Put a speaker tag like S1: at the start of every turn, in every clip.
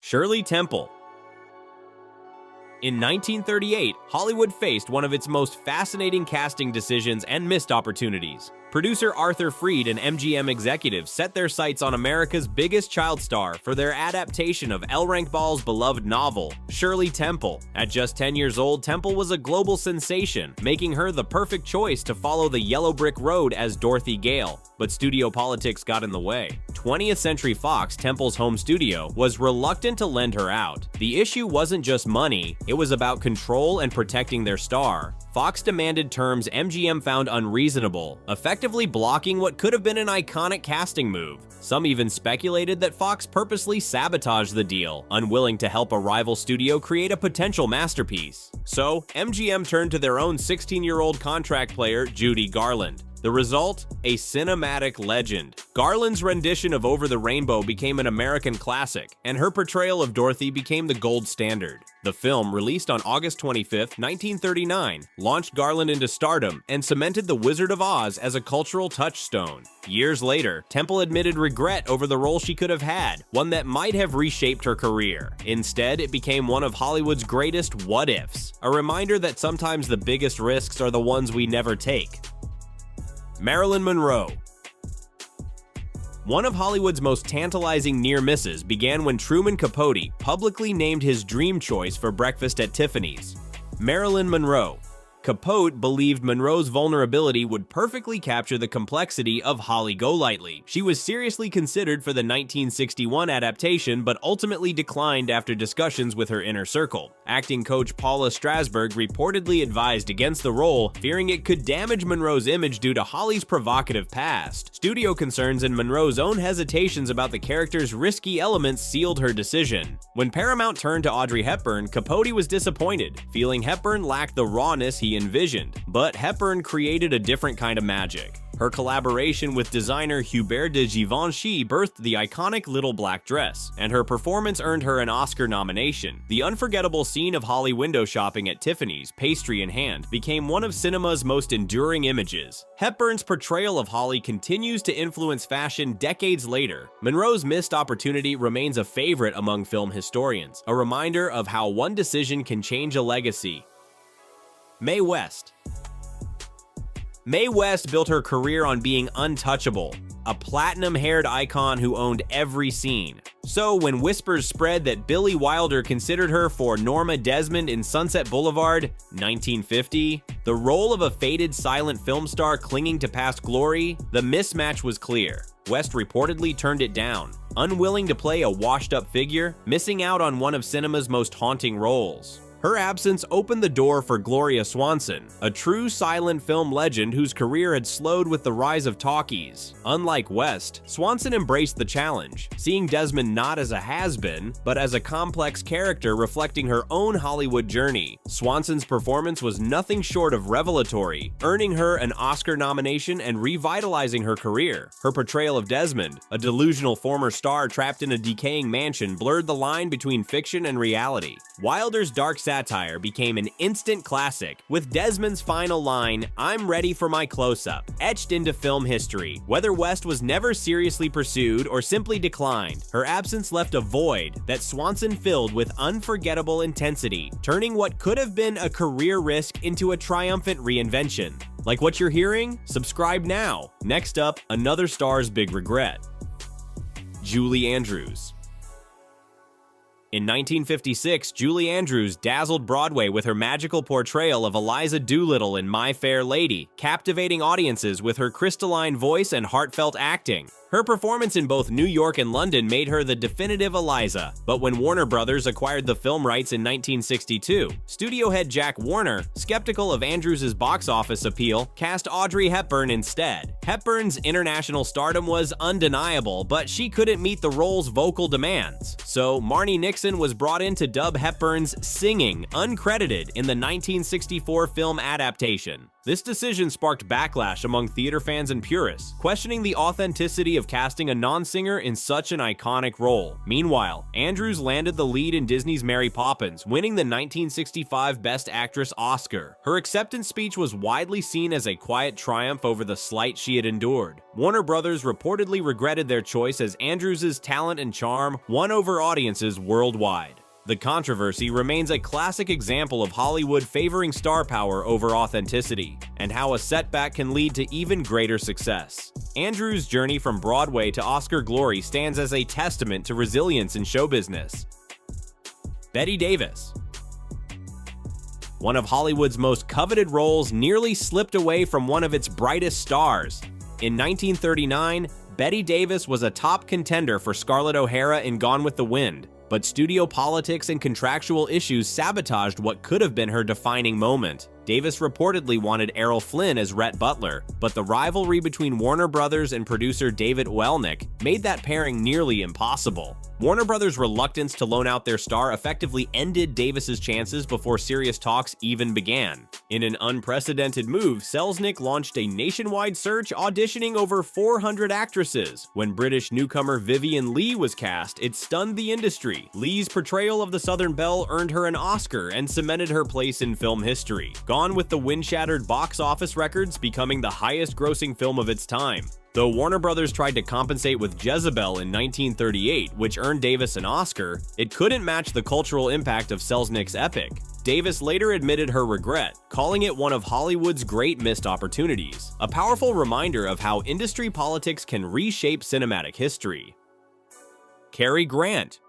S1: Shirley Temple. In 1938, Hollywood faced one of its most fascinating casting decisions and missed opportunities. Producer Arthur Freed and MGM executives set their sights on America's biggest child star for their adaptation of L. Rank Ball's beloved novel, Shirley Temple. At just 10 years old, Temple was a global sensation, making her the perfect choice to follow the yellow brick road as Dorothy Gale. But studio politics got in the way. 20th Century Fox, Temple's home studio, was reluctant to lend her out. The issue wasn't just money, it was about control and protecting their star. Fox demanded terms MGM found unreasonable, effectively blocking what could have been an iconic casting move. Some even speculated that Fox purposely sabotaged the deal, unwilling to help a rival studio create a potential masterpiece. So, MGM turned to their own 16-year-old contract player, Judy Garland. The result? A cinematic legend. Garland's rendition of Over the Rainbow became an American classic, and her portrayal of Dorothy became the gold standard. The film, released on August 25, 1939, launched Garland into stardom and cemented The Wizard of Oz as a cultural touchstone. Years later, Temple admitted regret over the role she could have had, one that might have reshaped her career. Instead, it became one of Hollywood's greatest what-ifs, a reminder that sometimes the biggest risks are the ones we never take. Marilyn Monroe. One of Hollywood's most tantalizing near misses began when Truman Capote publicly named his dream choice for breakfast at Tiffany's, Marilyn Monroe. Capote believed Monroe's vulnerability would perfectly capture the complexity of Holly Golightly. She was seriously considered for the 1961 adaptation, but ultimately declined after discussions with her inner circle. Acting coach Paula Strasberg reportedly advised against the role, fearing it could damage Monroe's image due to Holly's provocative past. Studio concerns and Monroe's own hesitations about the character's risky elements sealed her decision. When Paramount turned to Audrey Hepburn, Capote was disappointed, feeling Hepburn lacked the rawness he envisioned. But Hepburn created a different kind of magic. Her collaboration with designer Hubert de Givenchy birthed the iconic little black dress, and her performance earned her an Oscar nomination. The unforgettable scene of Holly window shopping at Tiffany's, pastry in hand, became one of cinema's most enduring images. Hepburn's portrayal of Holly continues to influence fashion decades later. Monroe's missed opportunity remains a favorite among film historians, a reminder of how one decision can change a legacy. Mae West. Mae West built her career on being untouchable, a platinum-haired icon who owned every scene. So when whispers spread that Billy Wilder considered her for Norma Desmond in Sunset Boulevard, 1950, the role of a faded silent film star clinging to past glory, the mismatch was clear. West reportedly turned it down, unwilling to play a washed-up figure, missing out on one of cinema's most haunting roles. Her absence opened the door for Gloria Swanson, a true silent film legend whose career had slowed with the rise of talkies. Unlike West, Swanson embraced the challenge, seeing Desmond not as a has-been, but as a complex character reflecting her own Hollywood journey. Swanson's performance was nothing short of revelatory, earning her an Oscar nomination and revitalizing her career. Her portrayal of Desmond, a delusional former star trapped in a decaying mansion, blurred the line between fiction and reality. Wilder's dark satire became an instant classic, with Desmond's final line, "I'm ready for my close-up," etched into film history. Whether West was never seriously pursued or simply declined, her absence left a void that Swanson filled with unforgettable intensity, turning what could have been a career risk into a triumphant reinvention. Like what you're hearing? Subscribe now. Next up, another star's big regret. Julie Andrews. In 1956, Julie Andrews dazzled Broadway with her magical portrayal of Eliza Doolittle in My Fair Lady, captivating audiences with her crystalline voice and heartfelt acting. Her performance in both New York and London made her the definitive Eliza, but when Warner Brothers acquired the film rights in 1962, studio head Jack Warner, skeptical of Andrews' box office appeal, cast Audrey Hepburn instead. Hepburn's international stardom was undeniable, but she couldn't meet the role's vocal demands. So Marni Nixon was brought in to dub Hepburn's singing, uncredited, in the 1964 film adaptation. This decision sparked backlash among theater fans and purists, questioning the authenticity of casting a non-singer in such an iconic role. Meanwhile, Andrews landed the lead in Disney's Mary Poppins, winning the 1965 Best Actress Oscar. Her acceptance speech was widely seen as a quiet triumph over the slight she had endured. Warner Brothers reportedly regretted their choice as Andrews' talent and charm won over audiences worldwide. The controversy remains a classic example of Hollywood favoring star power over authenticity, and how a setback can lead to even greater success. Andrews' journey from Broadway to Oscar glory stands as a testament to resilience in show business. Bette Davis. One of Hollywood's most coveted roles nearly slipped away from one of its brightest stars. In 1939, Bette Davis was a top contender for Scarlett O'Hara in Gone with the Wind, but studio politics and contractual issues sabotaged what could have been her defining moment. Davis reportedly wanted Errol Flynn as Rhett Butler, but the rivalry between Warner Brothers and producer David Welnick made that pairing nearly impossible. Warner Brothers' reluctance to loan out their star effectively ended Davis's chances before serious talks even began. In an unprecedented move, Selznick launched a nationwide search auditioning over 400 actresses. When British newcomer Vivien Leigh was cast, it stunned the industry. Leigh's portrayal of the Southern Belle earned her an Oscar and cemented her place in film history. Gone with the Wind shattered box office records, becoming the highest-grossing film of its time. Though Warner Brothers tried to compensate with Jezebel in 1938, which earned Davis an Oscar, it couldn't match the cultural impact of Selznick's epic. Davis later admitted her regret, calling it one of Hollywood's great missed opportunities, a powerful reminder of how industry politics can reshape cinematic history. Cary Grant.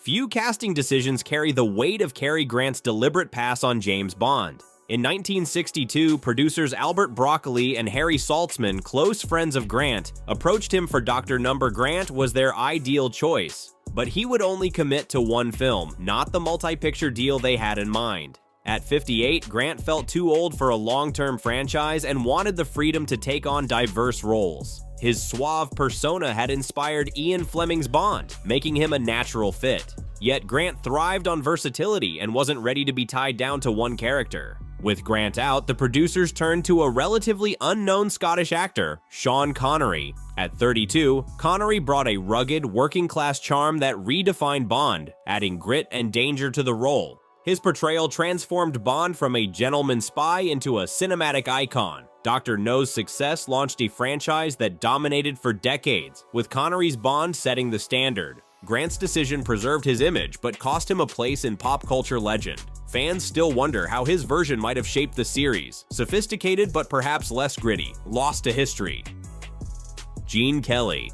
S1: Few casting decisions carry the weight of Cary Grant's deliberate pass on James Bond. In 1962, producers Albert Broccoli and Harry Saltzman, close friends of Grant, approached him for Dr. Number Grant was their ideal choice. But he would only commit to one film, not the multi-picture deal they had in mind. At 58, Grant felt too old for a long-term franchise and wanted the freedom to take on diverse roles. His suave persona had inspired Ian Fleming's Bond, making him a natural fit. Yet Grant thrived on versatility and wasn't ready to be tied down to one character. With Grant out, the producers turned to a relatively unknown Scottish actor, Sean Connery. At 32, Connery brought a rugged, working-class charm that redefined Bond, adding grit and danger to the role. His portrayal transformed Bond from a gentleman spy into a cinematic icon. Dr. No's success launched a franchise that dominated for decades, with Connery's Bond setting the standard. Grant's decision preserved his image, but cost him a place in pop culture legend. Fans still wonder how his version might have shaped the series. Sophisticated but perhaps less gritty, lost to history. Gene Kelly.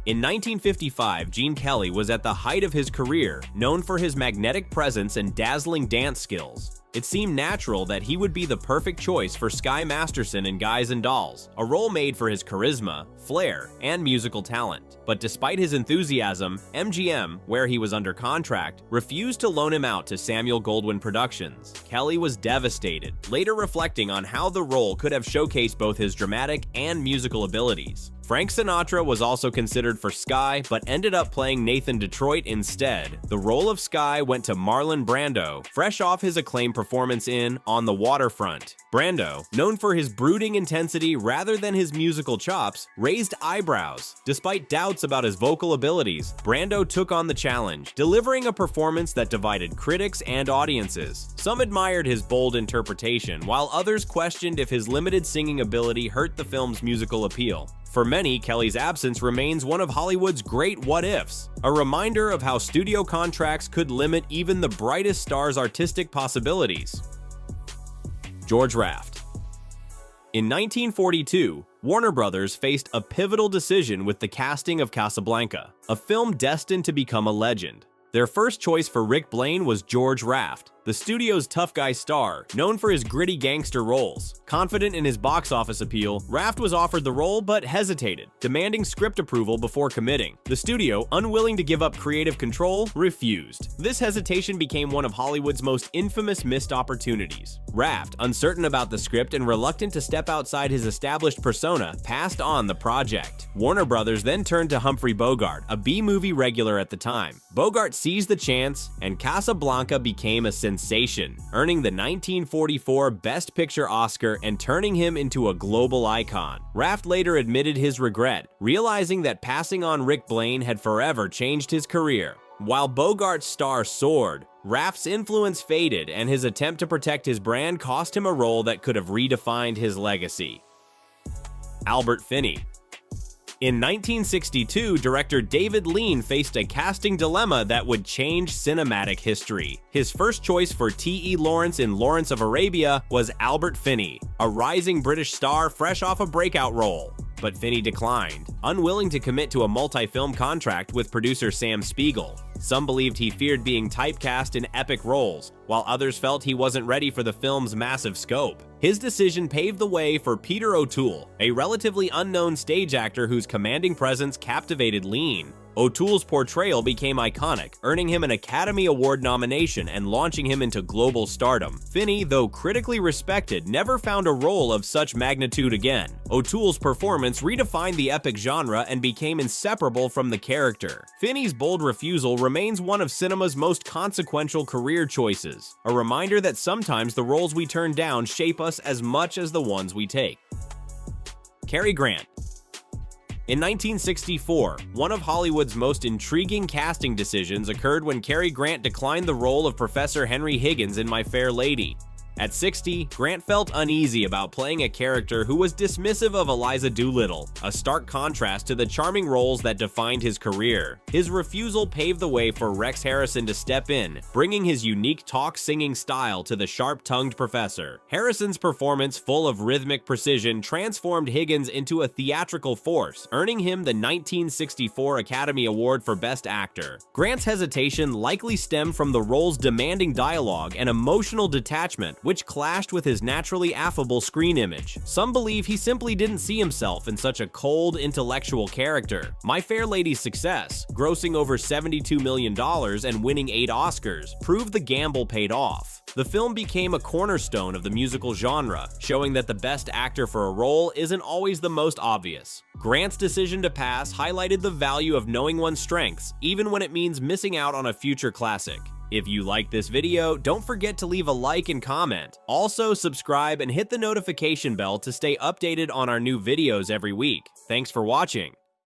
S1: In 1955, Gene Kelly was at the height of his career, known for his magnetic presence and dazzling dance skills. It seemed natural that he would be the perfect choice for Sky Masterson in Guys and Dolls, a role made for his charisma, flair, and musical talent. But despite his enthusiasm, MGM, where he was under contract, refused to loan him out to Samuel Goldwyn Productions. Kelly was devastated, later reflecting on how the role could have showcased both his dramatic and musical abilities. Frank Sinatra was also considered for Sky, but ended up playing Nathan Detroit instead. The role of Sky went to Marlon Brando, fresh off his acclaimed performance in On the Waterfront. Brando, known for his brooding intensity rather than his musical chops, raised eyebrows. Despite doubts about his vocal abilities, Brando took on the challenge, delivering a performance that divided critics and audiences. Some admired his bold interpretation, while others questioned if his limited singing ability hurt the film's musical appeal. For many, Kelly's absence remains one of Hollywood's great what-ifs, a reminder of how studio contracts could limit even the brightest stars' artistic possibilities. George Raft. In 1942, Warner Brothers faced a pivotal decision with the casting of Casablanca, a film destined to become a legend. Their first choice for Rick Blaine was George Raft, the studio's tough guy star, known for his gritty gangster roles. Confident in his box office appeal, Raft was offered the role but hesitated, demanding script approval before committing. The studio, unwilling to give up creative control, refused. This hesitation became one of Hollywood's most infamous missed opportunities. Raft, uncertain about the script and reluctant to step outside his established persona, passed on the project. Warner Brothers then turned to Humphrey Bogart, a B-movie regular at the time. Bogart seized the chance, and Casablanca became a sensation, earning the 1944 Best Picture Oscar and turning him into a global icon. Raft later admitted his regret, realizing that passing on Rick Blaine had forever changed his career. While Bogart's star soared, Raft's influence faded, and his attempt to protect his brand cost him a role that could have redefined his legacy. Albert Finney. In 1962, director David Lean faced a casting dilemma that would change cinematic history. His first choice for T.E. Lawrence in Lawrence of Arabia was Albert Finney, a rising British star fresh off a breakout role. But Finney declined, unwilling to commit to a multi-film contract with producer Sam Spiegel. Some believed he feared being typecast in epic roles, while others felt he wasn't ready for the film's massive scope. His decision paved the way for Peter O'Toole, a relatively unknown stage actor whose commanding presence captivated Lean. O'Toole's portrayal became iconic, earning him an Academy Award nomination and launching him into global stardom. Finney, though critically respected, never found a role of such magnitude again. O'Toole's performance redefined the epic genre and became inseparable from the character. Finney's bold refusal remains one of cinema's most consequential career choices, a reminder that sometimes the roles we turn down shape us as much as the ones we take. Cary Grant. In 1964, one of Hollywood's most intriguing casting decisions occurred when Cary Grant declined the role of Professor Henry Higgins in My Fair Lady. At 60, Grant felt uneasy about playing a character who was dismissive of Eliza Doolittle, a stark contrast to the charming roles that defined his career. His refusal paved the way for Rex Harrison to step in, bringing his unique talk-singing style to the sharp-tongued professor. Harrison's performance, full of rhythmic precision, transformed Higgins into a theatrical force, earning him the 1964 Academy Award for Best Actor. Grant's hesitation likely stemmed from the role's demanding dialogue and emotional detachment, which clashed with his naturally affable screen image. Some believe he simply didn't see himself in such a cold, intellectual character. My Fair Lady's success, grossing over $72 million and winning 8 Oscars, proved the gamble paid off. The film became a cornerstone of the musical genre, showing that the best actor for a role isn't always the most obvious. Grant's decision to pass highlighted the value of knowing one's strengths, even when it means missing out on a future classic. If you like this video, don't forget to leave a like and comment. Also, subscribe and hit the notification bell to stay updated on our new videos every week. Thanks for watching.